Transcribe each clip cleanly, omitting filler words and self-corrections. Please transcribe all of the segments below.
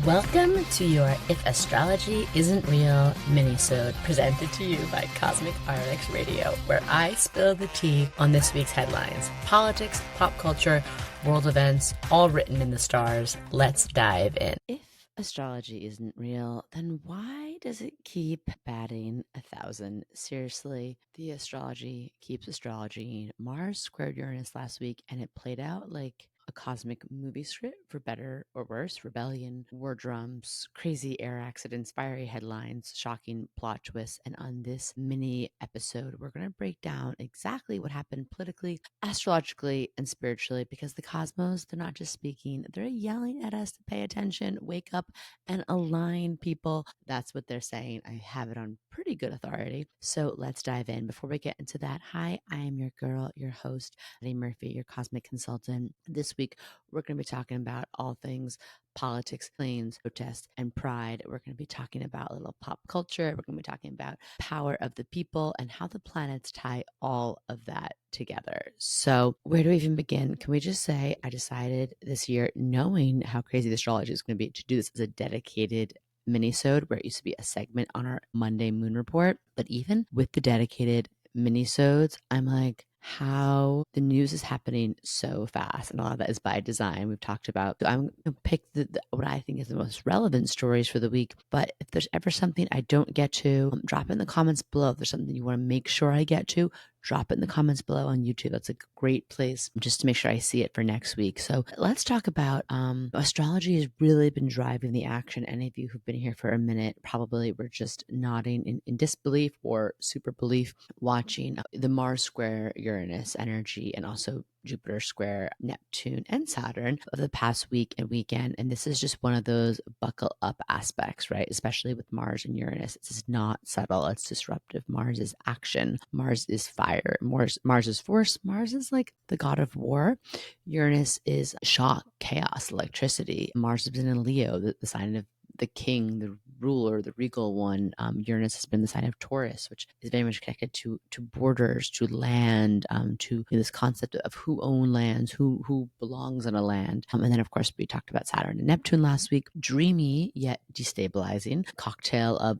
Welcome to your If Astrology Isn't Real minisode presented to you by CosmicRx Radio, where I spill the tea on this week's headlines. Politics, pop culture, world events, all written in the stars. Let's dive in. If astrology isn't real, then why does it keep batting 1,000? Seriously, the astrology keeps astrology. Mars squared Uranus last week, and it played out like a cosmic movie script, for better or worse. Rebellion, war drums, crazy air accidents, fiery headlines, shocking plot twists. And on this mini episode, we're going to break down exactly what happened politically, astrologically, and spiritually, because the cosmos, they're not just speaking, they're yelling at us to pay attention, wake up, and align, people. That's what they're saying. I have it on pretty good authority. So let's dive in. Before we get into that, hi, I am your girl, your host, Madi Murphy, your cosmic consultant. This week, we're going to be talking about all things politics, claims, protest, and pride. We're going to be talking about a little pop culture. We're going to be talking about power of the people and how the planets tie all of that together. So where do we even begin? Can we just say I decided this year, knowing how crazy the astrology is going to be, to do this as a dedicated minisode, where it used to be a segment on our Monday moon report. But even with the dedicated minisodes, I'm like, how the news is happening so fast, and a lot of that is by design. We've talked about, so I'm going to pick what I think is the most relevant stories for the week. But if there's ever something I don't get to, drop it in the comments below. If there's something you want to make sure I get to, drop it in the comments below on YouTube. That's a great place just to make sure I see it for next week. So let's talk about astrology has really been driving the action. Any of you who've been here for a minute probably were just nodding in disbelief or super belief, watching the Mars square Uranus energy and also Jupiter square Neptune and Saturn of the past week and weekend. And this is just one of those buckle up aspects, right? Especially with Mars and Uranus. It's not subtle, it's disruptive. Mars is action, Mars is fire, Mars is force, Mars is like the god of war. Uranus is shock, chaos, electricity. Mars has been in Leo, the sign of the king, the ruler, the regal one. Uranus has been the sign of Taurus, which is very much connected to borders, to land, to this concept of who own lands, who belongs on a land. And then, of course, we talked about Saturn and Neptune last week. Dreamy yet destabilizing cocktail of,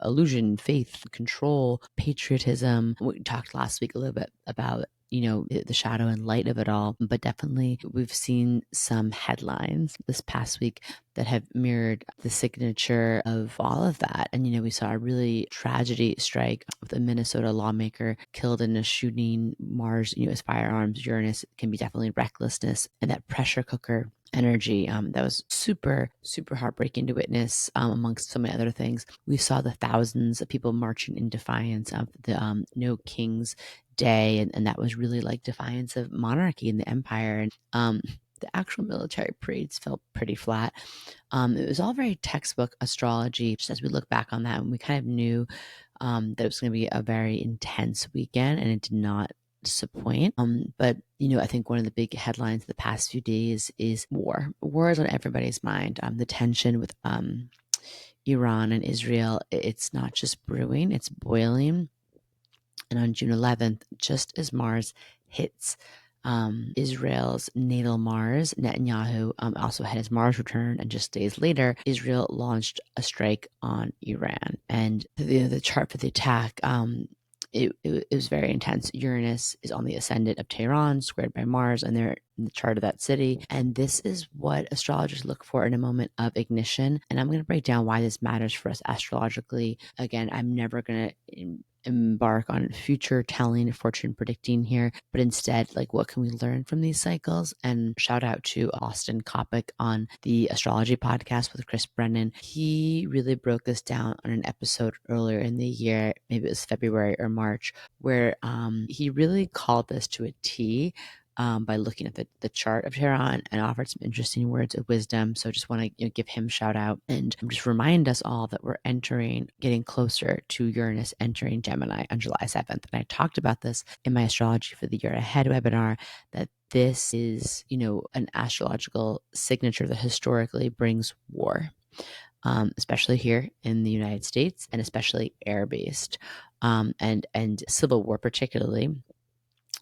illusion, faith, control, patriotism. We talked last week a little bit about the shadow and light of it all, but definitely we've seen some headlines this past week that have mirrored the signature of all of that. And, we saw a really tragedy strike with a Minnesota lawmaker killed in a shooting. Mars, is firearms. Uranus can be definitely recklessness, and that pressure cooker energy that was super, super heartbreaking to witness, amongst so many other things. We saw the thousands of people marching in defiance of the No King's Day, and that was really like defiance of monarchy and the empire. And the actual military parades felt pretty flat. It was all very textbook astrology. Just as we look back on that, and we kind of knew that it was going to be a very intense weekend, and it did not disappoint. But I think one of the big headlines the past few days is war. War is on everybody's mind. The tension with Iran and Israel, it's not just brewing, it's boiling. And on June 11th, just as Mars hits Israel's natal Mars, Netanyahu also had his Mars return, and just days later, Israel launched a strike on Iran. And the chart for the attack, it was very intense. Uranus is on the ascendant of Tehran, squared by Mars, and they're in the chart of that city. And this is what astrologers look for in a moment of ignition. And I'm going to break down why this matters for us astrologically. Again, I'm never going to embark on future telling, fortune predicting here, but instead, like, what can we learn from these cycles? And shout out to Austin Kopic on the astrology podcast with Chris Brennan. He really broke this down on an episode earlier in the year, maybe it was February or March, where he really called this to a T. By looking at the chart of Tehran, and offered some interesting words of wisdom. So just want to give him shout out, and just remind us all that we're getting closer to Uranus entering Gemini on July 7th. And I talked about this in my Astrology for the Year Ahead webinar, that this is, an astrological signature that historically brings war. Especially here in the United States, and especially air-based, and civil war particularly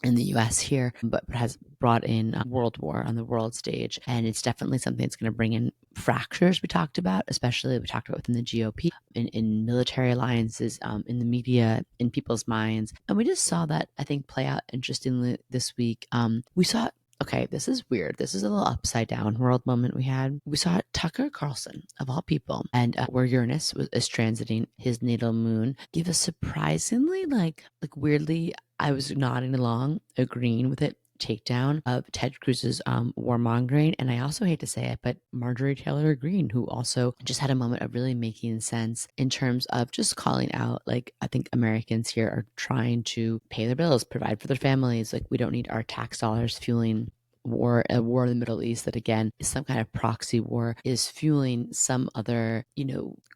in the US here, but has brought in world war on the world stage. And it's definitely something that's going to bring in fractures we talked about, especially we talked about within the GOP, in military alliances, in the media, in people's minds. And we just saw that, I think, play out interestingly this week. We saw okay, this is weird. This is a little upside down world moment we had. We saw Tucker Carlson, of all people, and where Uranus is transiting his natal moon, give a surprisingly, like weirdly, I was nodding along, agreeing with it, takedown of Ted Cruz's warmongering. And I also hate to say it, but Marjorie Taylor Greene, who also just had a moment of really making sense in terms of just calling out, like, I think Americans here are trying to pay their bills, provide for their families. Like, we don't need our tax dollars fueling a war in the Middle East that, again, is some kind of proxy war, is fueling some other,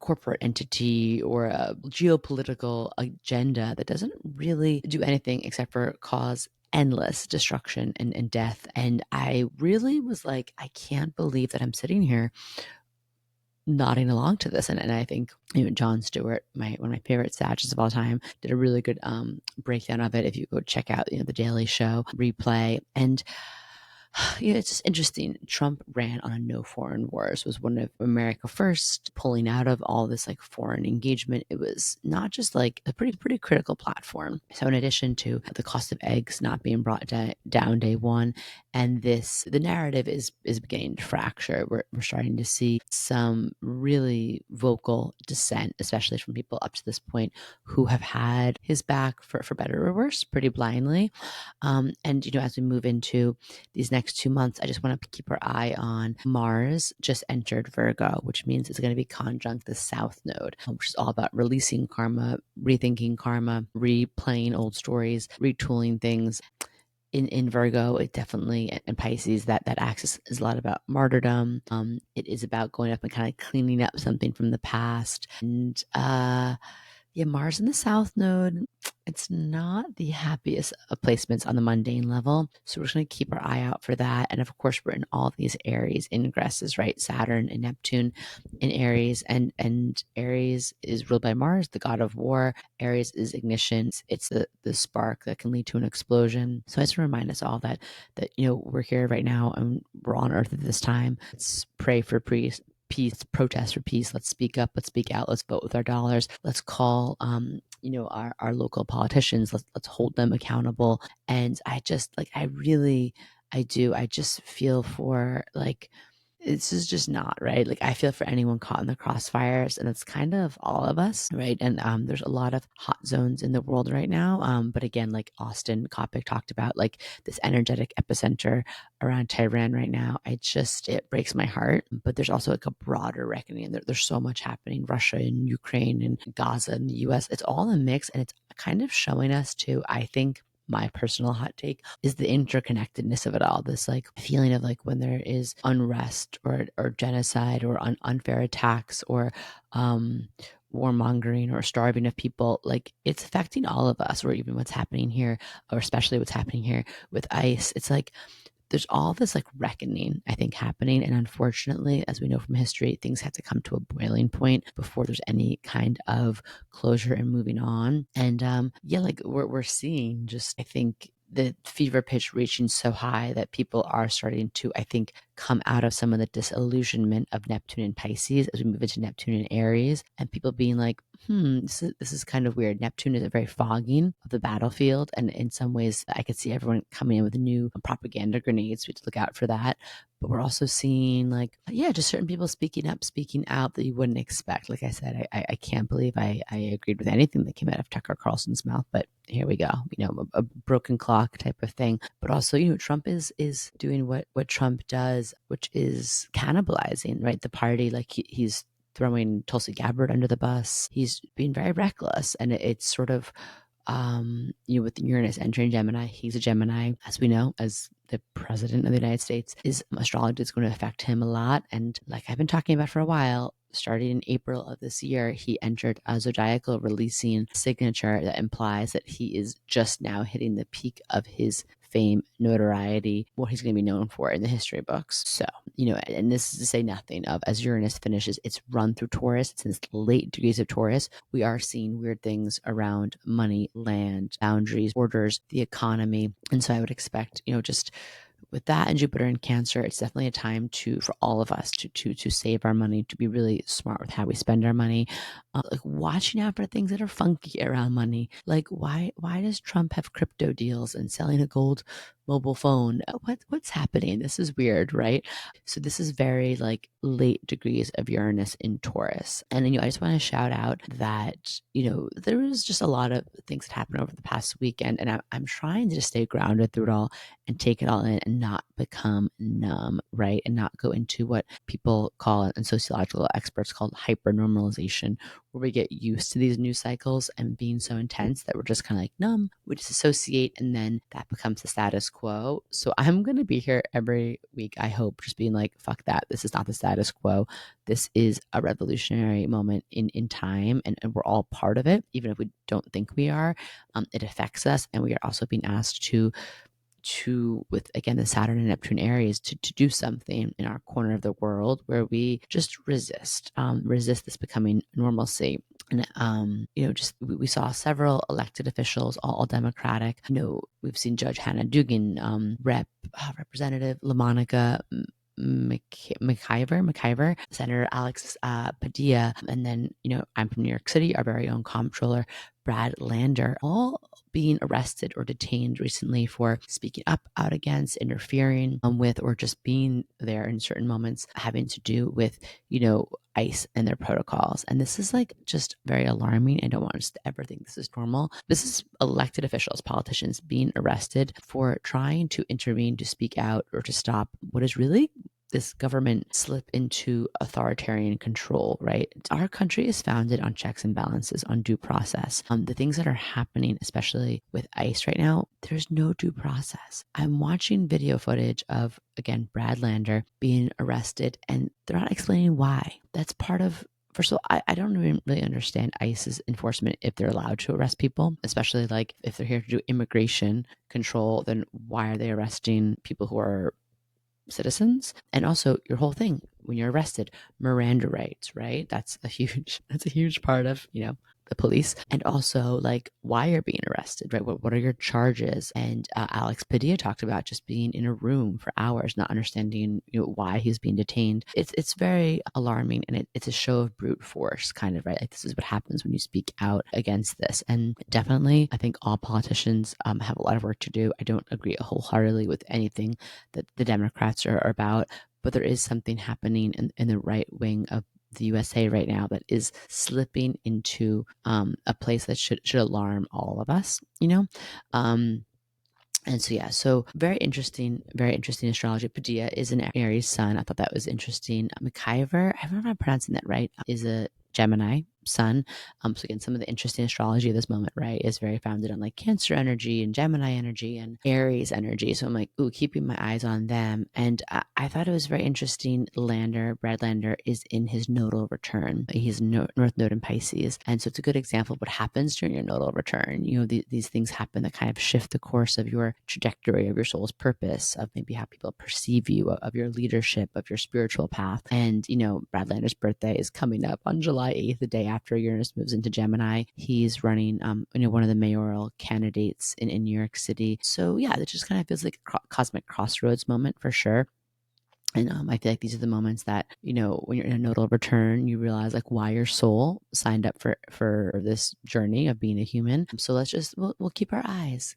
corporate entity or a geopolitical agenda that doesn't really do anything except for cause endless destruction and death. And I really was like, I can't believe that I'm sitting here nodding along to this. And I think, Jon Stewart, one of my favorite sages of all time, did a really good breakdown of it. If you go check out, the Daily Show replay. And it's just interesting. Trump ran on a no foreign wars, was one of America First, pulling out of all this like foreign engagement. It was not just like a pretty critical platform. So in addition to the cost of eggs not being brought down day one, and the narrative is beginning to fracture. We're starting to see some really vocal dissent, especially from people up to this point who have had his back for better or worse, pretty blindly. And as we move into these next 2 months, I just want to keep our eye on Mars just entered Virgo, which means it's going to be conjunct the South Node, which is all about releasing karma, rethinking karma, replaying old stories, retooling things. In Virgo, it definitely, and Pisces, that axis is a lot about martyrdom. It is about going up and kind of cleaning up something from the past. And Mars in the South Node, it's not the happiest of placements on the mundane level. So we're just going to keep our eye out for that. And of course, we're in all these Aries ingresses, right? Saturn and Neptune in Aries. And Aries is ruled by Mars, the god of war. Aries is ignition. It's the spark that can lead to an explosion. So I just remind us all that we're here right now and we're on Earth at this time. Let's pray for peace, protest for peace. Let's speak up, let's speak out, let's vote with our dollars. Let's call our local politicians, let's hold them accountable. And I just I just feel for, like, this is just not right. Like, I feel for anyone caught in the crossfires, and it's kind of all of us, right? And there's a lot of hot zones in the world right now. But again, like Austin Coppock talked about, like this energetic epicenter around Tehran right now. It breaks my heart. But there's also like a broader reckoning. There's so much happening: Russia and Ukraine and Gaza and the US. It's all a mix, and it's kind of showing us too, I think, my personal hot take is the interconnectedness of it all. This like feeling of like when there is unrest or genocide or unfair attacks or warmongering or starving of people, like it's affecting all of us, or even what's happening here, or especially what's happening here with ICE. It's like there's all this like reckoning, I think, happening. And unfortunately, as we know from history, things have to come to a boiling point before there's any kind of closure and moving on. And like we're seeing just, I think, the fever pitch reaching so high that people are starting to, I think, come out of some of the disillusionment of Neptune and Pisces as we move into Neptune and Aries, and people being like, this is kind of weird. Neptune is a very fogging of the battlefield, and in some ways I could see everyone coming in with new propaganda grenades. We have to look out for that. But we're also seeing just certain people speaking up, speaking out that you wouldn't expect. Like I said, I can't believe I agreed with anything that came out of Tucker Carlson's mouth, but here we go, a broken clock type of thing. But also, Trump is doing what Trump does, which is cannibalizing, right? The party, like he's throwing Tulsi Gabbard under the bus. He's being very reckless. And it's sort of, with Uranus entering Gemini, he's a Gemini, as we know, as the president of the United States. Astrology is going to affect him a lot. And like I've been talking about for a while, starting in April of this year, he entered a zodiacal releasing signature that implies that he is just now hitting the peak of his fame, notoriety, what he's going to be known for in the history books. So, and this is to say nothing of, as Uranus finishes its run through Taurus, it's in its late degrees of Taurus, we are seeing weird things around money, land, boundaries, borders, the economy. And so I would expect, just with that and Jupiter in Cancer, it's definitely a time for all of us to save our money, to be really smart with how we spend our money, like watching out for things that are funky around money. Like why does Trump have crypto deals and selling a gold mobile phone? What's happening? This is weird, right? So this is very like late degrees of Uranus in Taurus. And I just want to shout out that, there was just a lot of things that happened over the past weekend. And I'm trying to just stay grounded through it all and take it all in and not become numb, right? And not go into what people call, and sociological experts call, hypernormalization, where we get used to these news cycles and being so intense that we're just kind of like numb, we disassociate, and then that becomes the status quo. So I'm going to be here every week, I hope, just being like, fuck that. This is not the status quo. This is a revolutionary moment in time, and we're all part of it, even if we don't think we are. It affects us, and we are also being asked to with, again, the Saturn and Neptune Aries, to do something in our corner of the world where we just resist this becoming normalcy. And just we saw several elected officials, all Democratic. We've seen Judge Hannah Duggan, Representative LaMonica McIver, Senator Alex Padilla, and then I'm from New York City, our very own comptroller Brad Lander, all being arrested or detained recently for speaking up out against, interfering with, or just being there in certain moments having to do with, ICE and their protocols. And this is like just very alarming. I don't want us to ever think this is normal. This is elected officials, politicians being arrested for trying to intervene, to speak out, or to stop what is really this government slip into authoritarian control, right? Our country is founded on checks and balances, on due process. The things that are happening, especially with ICE right now, there's no due process. I'm watching video footage of, again, Brad Lander being arrested, and they're not explaining why. That's part of, first of all, I don't even really understand ICE's enforcement if they're allowed to arrest people, especially like if they're here to do immigration control, then why are they arresting people who are citizens? And also your whole thing when you're arrested, Miranda rights, right? That's a huge part of, the police. And also like why you're being arrested, right? What are your charges? And Alex Padilla talked about just being in a room for hours, not understanding why he was being detained. It's very alarming, and it's a show of brute force, kind of, right? Like this is what happens when you speak out against this. And definitely I think all politicians have a lot of work to do. I don't agree wholeheartedly with anything that the Democrats are about, but there is something happening in the right wing of the USA right now that is slipping into a place that should alarm all of us, and so very interesting astrology. Padilla is an Aries sun. I thought that was interesting. McIver, I don't know if I'm pronouncing that right, is a Gemini sun. So again, some of the interesting astrology of this moment, right, is very founded on like Cancer energy and Gemini energy and Aries energy. So I'm like, keeping my eyes on them. And I thought it was very interesting. Brad Lander is in his nodal return. He's North Node in Pisces. And so it's a good example of what happens during your nodal return. These things happen that kind of shift the course of your trajectory, of your soul's purpose, of maybe how people perceive you, of your leadership, of your spiritual path. And, Brad Lander's birthday is coming up on July 8th, the day after Uranus moves into Gemini. He's running, one of the mayoral candidates in New York City. So yeah, it just kind of feels like a cosmic crossroads moment for sure. And I feel like these are the moments that, when you're in a nodal return, you realize like why your soul signed up for this journey of being a human. So let's just, we'll keep our eyes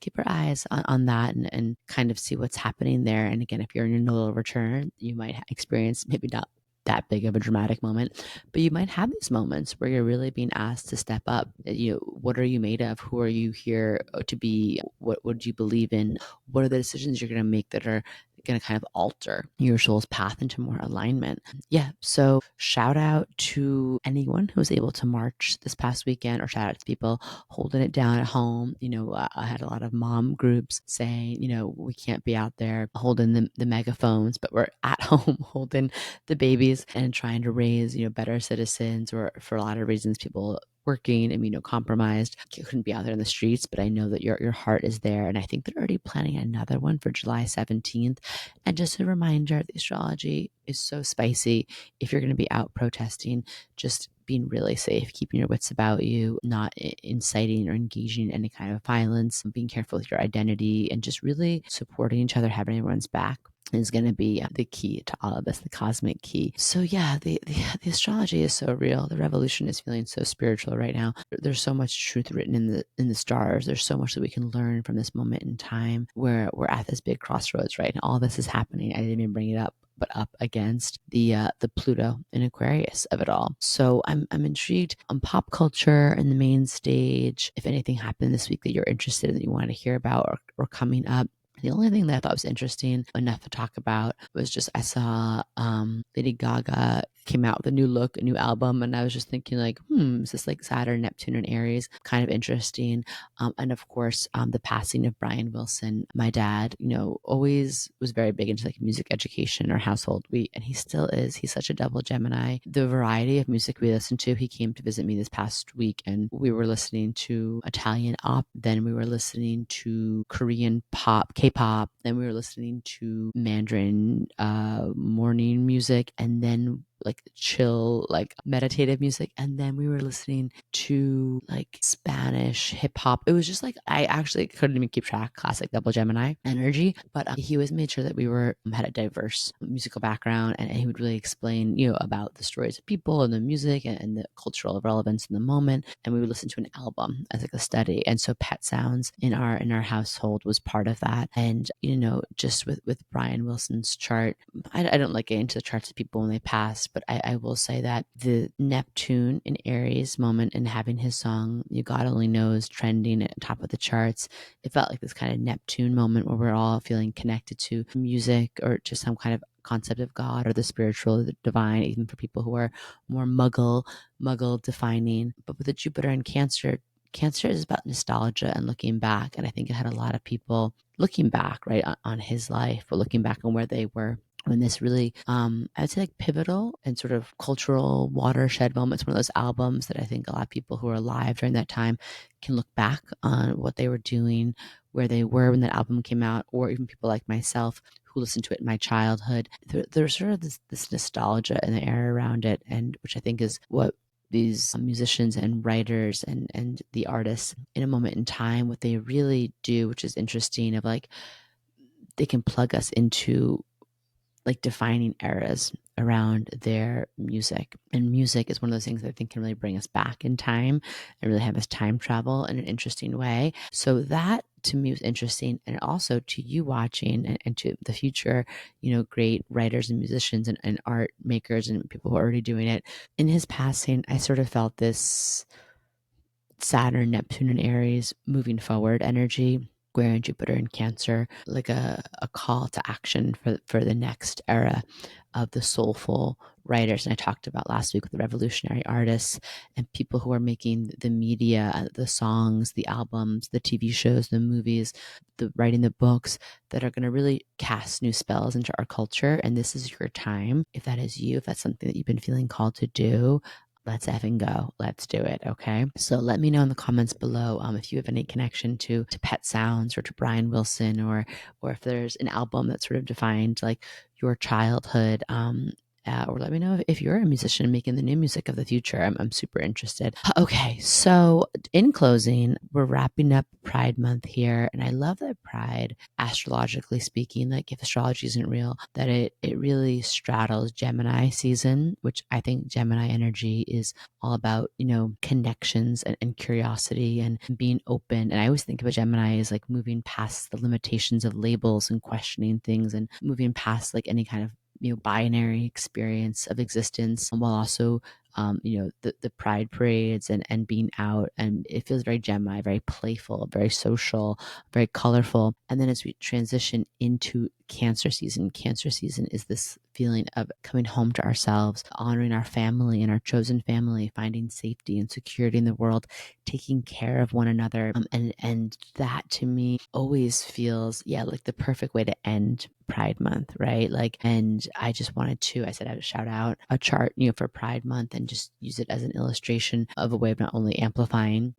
on that and kind of see what's happening there. And again, if you're in your nodal return, you might experience maybe not that big of a dramatic moment, but you might have these moments where you're really being asked to step up. What are you made of? Who are you here to be? What would you believe in? What are the decisions you're going to make that are going to kind of alter your soul's path into more alignment? Yeah. So shout out to anyone who was able to march this past weekend, or shout out to people holding it down at home. I had a lot of mom groups saying, we can't be out there holding the megaphones, but we're at home holding the babies and trying to raise, better citizens, or for a lot of reasons, people working, immunocompromised, couldn't be out there in the streets, but I know that your heart is there. And I think they're already planning another one for July 17th. And just a reminder, the astrology is so spicy. If you're going to be out protesting, just being really safe, keeping your wits about you, not inciting or engaging in any kind of violence, being careful with your identity, and just really supporting each other, having everyone's back is going to be the key to all of this, the cosmic key. So yeah, the astrology is so real. The revolution is feeling so spiritual right now. There's so much truth written in the stars. There's so much that we can learn from this moment in time where we're at this big crossroads, right? And all this is happening. I didn't even bring it up, but up against the Pluto in Aquarius of it all. So I'm intrigued on pop culture and the main stage. If anything happened this week that you're interested in, that you want to hear about or coming up. The only thing that I thought was interesting enough to talk about was just I saw Lady Gaga came out with a new look, a new album, and I was just thinking like, is this like Saturn, Neptune, and Aries? Kind of interesting. And of course, the passing of Brian Wilson. My dad, always was very big into like music education in our household. And he still is. He's such a double Gemini. The variety of music we listen to, he came to visit me this past week, and we were listening to Italian op, then we were listening to Korean pop, K-pop, then we were listening to Mandarin morning music, and then like chill, like meditative music. And then we were listening to like Spanish hip hop. It was just like, I actually couldn't even keep track, classic double Gemini energy, but he always made sure that we had a diverse musical background, and he would really explain, about the stories of people and the music and the cultural relevance in the moment. And we would listen to an album as like a study. And so pet sounds in our household was part of that. And, just with Brian Wilson's chart, I don't like getting into the charts of people when they pass, but I will say that the Neptune in Aries moment and having his song, God Only Knows, trending at the top of the charts, it felt like this kind of Neptune moment where we're all feeling connected to music or just some kind of concept of God or the spiritual, the divine, even for people who are more muggle defining. But with the Jupiter and Cancer is about nostalgia and looking back. And I think it had a lot of people looking back, right, on his life, or looking back on where they were when this really, I'd say like pivotal and sort of cultural watershed moments, one of those albums that I think a lot of people who are alive during that time can look back on what they were doing, where they were when that album came out, or even people like myself who listened to it in my childhood. There's sort of this nostalgia in the air around it, and which I think is what these musicians and writers and the artists in a moment in time, what they really do, which is interesting, of like, they can plug us into like defining eras around their music. And music is one of those things that I think can really bring us back in time and really have us time travel in an interesting way. So that to me was interesting. And also to you watching and to the future, great writers and musicians and art makers and people who are already doing it. In his passing, I sort of felt this Saturn, Neptune, and Aries moving forward energy, Square Jupiter and Cancer, like a call to action for the next era of the soulful writers. And I talked about last week with the revolutionary artists and people who are making the media, the songs, the albums, the TV shows, the movies, the writing the books that are going to really cast new spells into our culture. And this is your time. If that is you, if that's something that you've been feeling called to do, let's effing go. Let's do it. Okay. So let me know in the comments below if you have any connection to Pet Sounds or to Brian Wilson, or if there's an album that sort of defined like your childhood. Or let me know if you're a musician making the new music of the future. I'm super interested. Okay, so in closing, we're wrapping up Pride Month here, and I love that Pride, astrologically speaking, like if astrology isn't real, that it really straddles Gemini season, which I think Gemini energy is all about, connections and curiosity and being open. And I always think of a Gemini as like moving past the limitations of labels and questioning things and moving past like any kind of binary experience of existence, while also the pride parades and being out. And it feels very Gemini, very playful, very social, very colorful. And then as we transition into Cancer season. Cancer season is this feeling of coming home to ourselves, honoring our family and our chosen family, finding safety and security in the world, taking care of one another. And that to me always feels, like the perfect way to end Pride Month, right? And I just wanted to, I said I would shout out a chart, for Pride Month and just use it as an illustration of a way of not only amplifying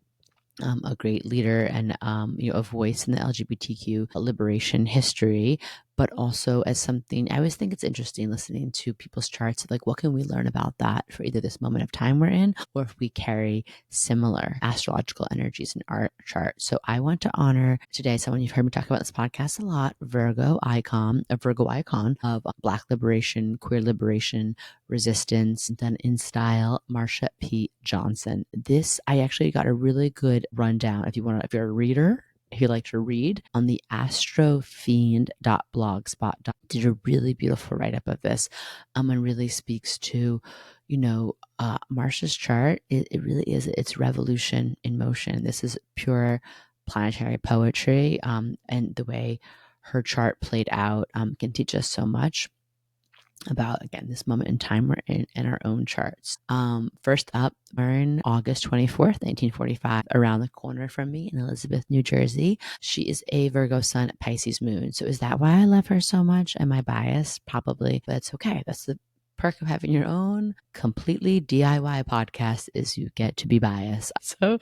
a great leader and a voice in the LGBTQ liberation history, but also as something I always think it's interesting listening to people's charts of what can we learn about that for either this moment of time we're in, or if we carry similar astrological energies in our chart. So I want to honor today someone you've heard me talk about this podcast a lot, a Virgo icon of Black liberation, queer liberation, resistance, done in style, Marsha P. Johnson. This, I actually got a really good rundown. If you're a reader, if you like to read, on the astrofiend.blogspot, did a really beautiful write-up of this, and really speaks to, Marsha's chart. It really is, it's revolution in motion. This is pure planetary poetry, and the way her chart played out can teach us so much about, again, this moment in time we're in our own charts. First up, we're in August 24th, 1945, around the corner from me in Elizabeth, New Jersey. She is a Virgo sun, Pisces moon. So is that why I love her so much? Am I biased? Probably, but it's okay. That's the perk of having your own completely DIY podcast, is you get to be biased.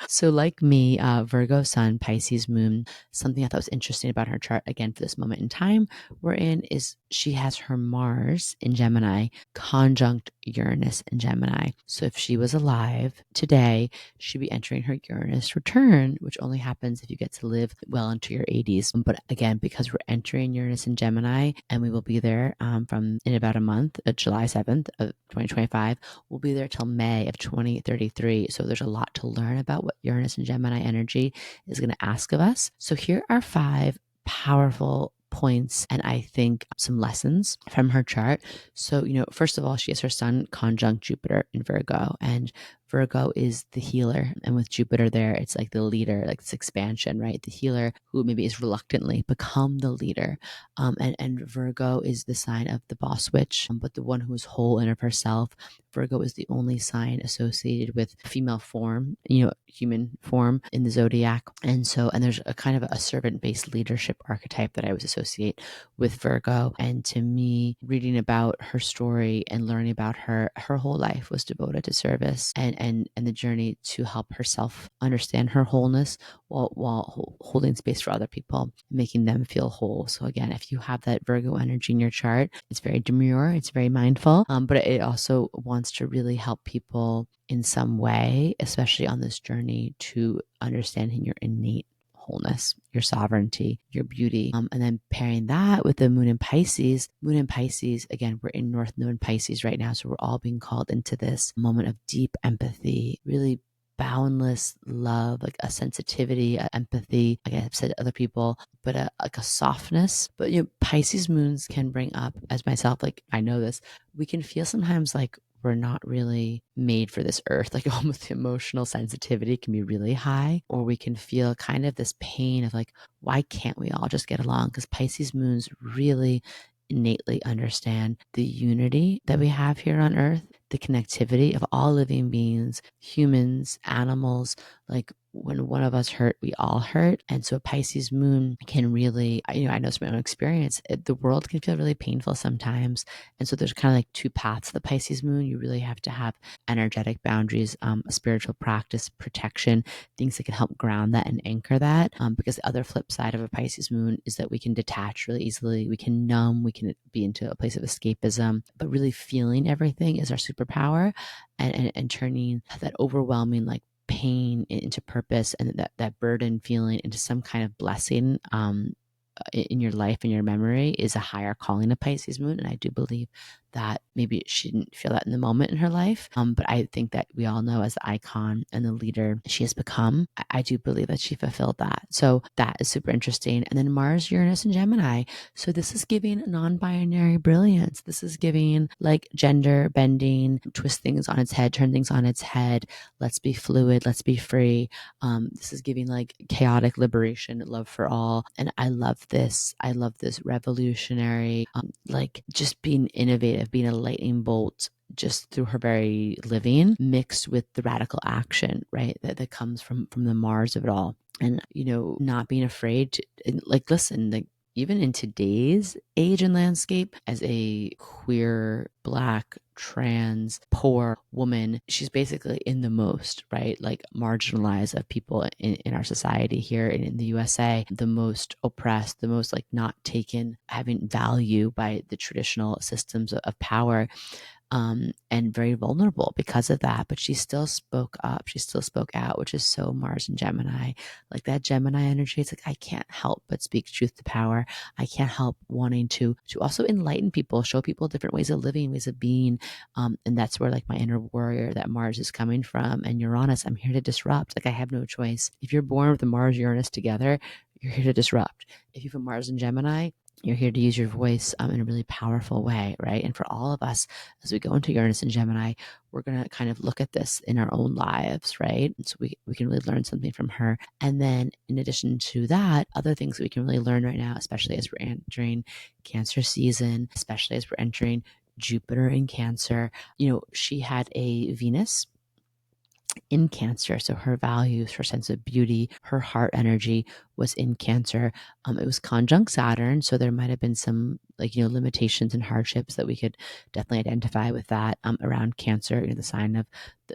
So like me, Virgo sun, Pisces moon, something I thought was interesting about her chart, again, for this moment in time we're in, is she has her Mars in Gemini conjunct Uranus in Gemini. So if she was alive today, she'd be entering her Uranus return, which only happens if you get to live well into your 80s. But again, because we're entering Uranus in Gemini, and we will be there from in about a month, July 7th of 2025, we'll be there till May of 2033. So there's a lot to learn about what Uranus and Gemini energy is going to ask of us. So here are 5 powerful points and I think some lessons from her chart. So, first of all, she has her sun conjunct Jupiter in Virgo, and Virgo is the healer. And with Jupiter there, it's like the leader, like this expansion, right? The healer who maybe is reluctantly become the leader. And Virgo is the sign of the boss witch, but the one who is whole in of herself. Virgo is the only sign associated with female form, human form in the zodiac. And there's a kind of a servant-based leadership archetype that I always associate with Virgo. And to me, reading about her story and learning about her whole life was devoted to service and the journey to help herself understand her wholeness while holding space for other people, making them feel whole. So again, if you have that Virgo energy in your chart, it's very demure, it's very mindful, but it also wants to really help people in some way, especially on this journey to understanding your innate wholeness, your sovereignty, your beauty. And then pairing that with the moon in Pisces, again, we're in North Node Pisces right now. So we're all being called into this moment of deep empathy, really boundless love, like a sensitivity, a empathy, like I've said to other people, but like a softness. But Pisces moons can bring up, as myself, like I know this, we can feel sometimes like we're not really made for this earth, like almost the emotional sensitivity can be really high, or we can feel kind of this pain of like, why can't we all just get along? Because Pisces moons really innately understand the unity that we have here on earth, the connectivity of all living beings, humans, animals. Like when one of us hurt, we all hurt. And so a Pisces moon can really, I know from my own experience, the world can feel really painful sometimes. And so there's kind of like 2 paths to the Pisces moon. You really have to have energetic boundaries, a spiritual practice, protection, things that can help ground that and anchor that. Because the other flip side of a Pisces moon is that we can detach really easily. We can numb, we can be into a place of escapism, but really feeling everything is our superpower, and turning that overwhelming like pain into purpose, and that burden feeling into some kind of blessing in your life and your memory is a higher calling of Pisces moon. And I do believe that maybe she didn't feel that in the moment in her life. But I think that we all know as the icon and the leader she has become, I do believe that she fulfilled that. So that is super interesting. And then Mars, Uranus, and Gemini. So this is giving non-binary brilliance. This is giving like gender bending, twist things on its head, turn things on its head. Let's be fluid. Let's be free. This is giving like chaotic liberation, love for all. And I love this. I love this revolutionary, like just being innovative, being a lightning bolt just through her very living, mixed with the radical action, right? That comes from the Mars of it all. And, not being afraid to, like, listen, like, even in today's age and landscape, as a queer, Black, trans, poor woman, she's basically in the most, right? Like marginalized of people in our society here in the USA, the most oppressed, the most like not taken, having value by the traditional systems of power. And very vulnerable because of that. But she still spoke up. She still spoke out, which is so Mars and Gemini. Like that Gemini energy, it's like, I can't help but speak truth to power. I can't help wanting to also enlighten people, show people different ways of living, ways of being. And that's where like my inner warrior, that Mars is coming from. And Uranus, I'm here to disrupt. Like I have no choice. If you're born with the Mars Uranus together, you're here to disrupt. If you have a Mars and Gemini, you're here to use your voice in a really powerful way, right? And for all of us, as we go into Uranus and Gemini, we're going to kind of look at this in our own lives, right? And so we can really learn something from her. And then in addition to that, other things that we can really learn right now, especially as we're entering Cancer season, especially as we're entering Jupiter in Cancer, she had a Venus in Cancer. So her values, her sense of beauty, her heart energy was in Cancer. It was conjunct Saturn. So there might have been some limitations and hardships that we could definitely identify with that around Cancer, the sign of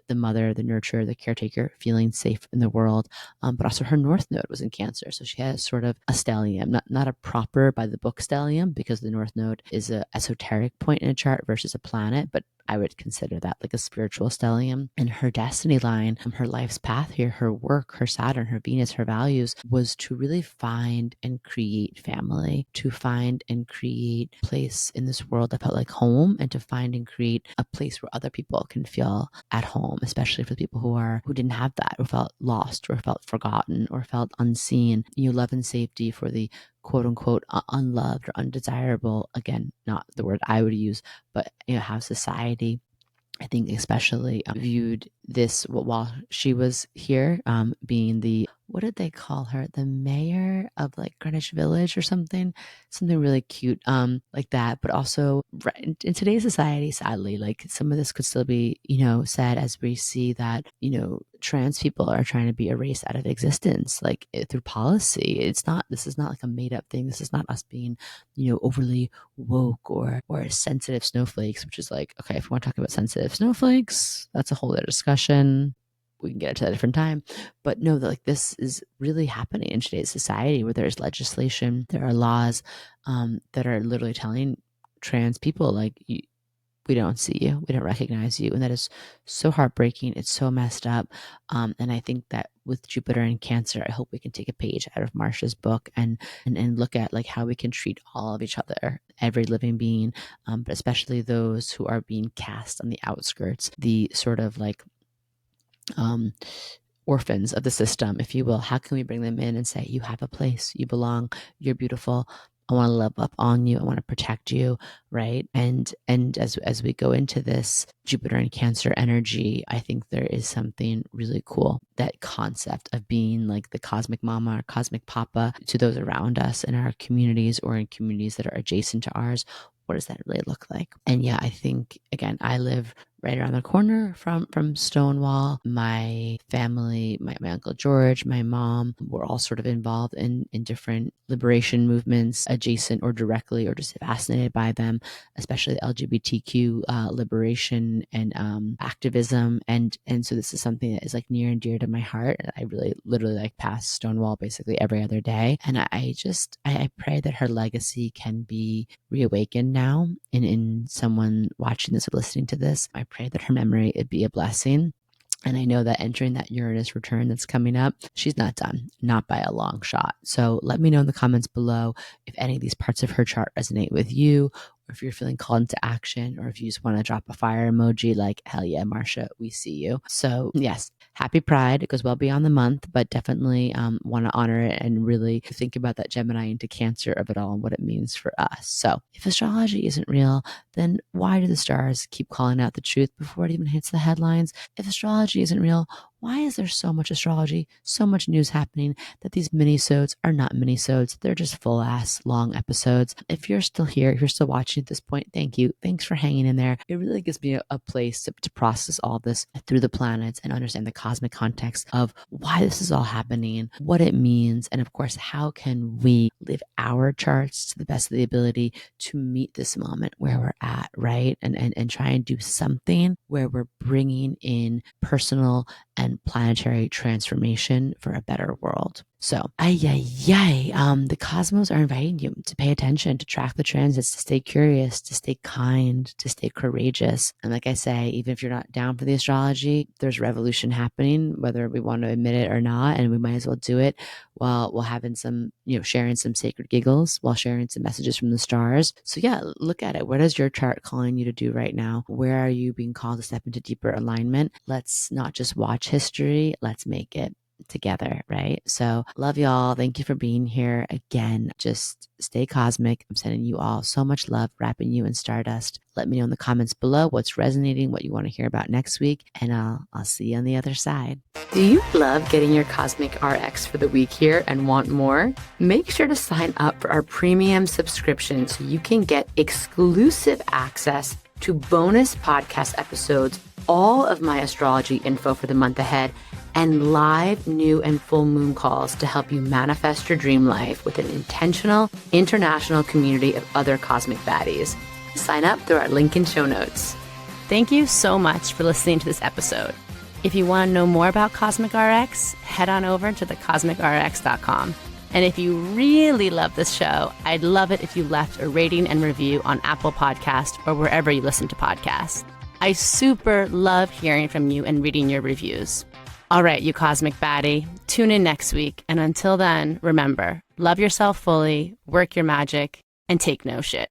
the mother, the nurturer, the caretaker, feeling safe in the world. But also her North Node was in Cancer. So she has sort of a stellium, not a proper by the book stellium, because the North Node is a esoteric point in a chart versus a planet, but I would consider that like a spiritual stellium. And her destiny line, her life's path here, her work, her Saturn, her Venus, her values was to really find and create family, to find and create place in this world that felt like home, and to find and create a place where other people can feel at home, especially for people who didn't have that, or felt lost, or felt forgotten, or felt unseen. Love and safety for the quote unquote unloved or undesirable. Again, not the word I would use, but how society, I think, especially viewed this while she was here, being the, what did they call her? The mayor of like Greenwich Village or something really cute, like that. But also in today's society, sadly, like some of this could still be, said, as we see that, trans people are trying to be erased out of existence, like through policy. This is not like a made up thing. This is not us being, overly woke or sensitive snowflakes, which is like, okay, if we want to talk about sensitive snowflakes, that's a whole other discussion. We can get into that at a different time. But no, like this is really happening in today's society, where there's legislation, there are laws that are literally telling trans people, like, we don't see you, we don't recognize you. And that is so heartbreaking. It's so messed up. And I think that with Jupiter and Cancer, I hope we can take a page out of Marsha's book and look at like how we can treat all of each other, every living being, but especially those who are being cast on the outskirts, the sort of like orphans of the system, if you will. How can we bring them in and say, you have a place, you belong, you're beautiful, I want to love up on you, I want to protect you, right? And as we go into this Jupiter and Cancer energy, I think there is something really cool. That concept of being like the cosmic mama or cosmic papa to those around us in our communities, or in communities that are adjacent to ours. What does that really look like? And yeah, I think, again, I live right around the corner from Stonewall. My family, my Uncle George, my mom, were all sort of involved in different liberation movements, adjacent or directly, or just fascinated by them, especially LGBTQ liberation and activism. And so this is something that is like near and dear to my heart. I really literally like pass Stonewall basically every other day. And I pray that her legacy can be reawakened now in someone watching this or listening to this. I pray that her memory would be a blessing. And I know that entering that Uranus return that's coming up, she's not done, not by a long shot. So let me know in the comments below if any of these parts of her chart resonate with you, or or if you're feeling called into action, or if you just want to drop a fire emoji like, hell yeah, Marsha, we see you. So yes, happy Pride. It goes well beyond the month, but definitely want to honor it and really think about that Gemini into Cancer of it all and what it means for us. So if astrology isn't real, then why do the stars keep calling out the truth before it even hits the headlines? If astrology isn't real, why is there so much astrology, so much news happening that these mini-sodes are not mini-sodes? They're just full-ass long episodes. If you're still here, if you're still watching at this point, thank you. Thanks for hanging in there. It really gives me a place to process all this through the planets and understand the cosmic context of why this is all happening, what it means, and of course, how can we live our charts to the best of the ability to meet this moment where we're at, right? And try and do something where we're bringing in personal and planetary transformation for a better world. So, the cosmos are inviting you to pay attention, to track the transits, to stay curious, to stay kind, to stay courageous. And like I say, even if you're not down for the astrology, there's revolution happening, whether we want to admit it or not. And we might as well do it while having some, sharing some sacred giggles, while sharing some messages from the stars. So yeah, look at it. What is your chart calling you to do right now? Where are you being called to step into deeper alignment? Let's not just watch history, let's make it together, right? So love y'all. Thank you for being here again. Just stay cosmic. I'm sending you all so much love, wrapping you in stardust. Let me know in the comments below what's resonating, what you want to hear about next week, and I'll see you on the other side. Do you love getting your Cosmic RX for the week here and want more? Make sure to sign up for our premium subscription so you can get exclusive access to bonus podcast episodes, all of my astrology info for the month ahead, and live new and full moon calls to help you manifest your dream life with an intentional international community of other cosmic baddies. Sign up through our link in show notes. Thank you so much for listening to this episode. If you want to know more about Cosmic RX, head on over to thecosmicrx.com. And if you really love this show, I'd love it if you left a rating and review on Apple Podcasts or wherever you listen to podcasts. I super love hearing from you and reading your reviews. All right, you cosmic baddie, tune in next week. And until then, remember, love yourself fully, work your magic, and take no shit.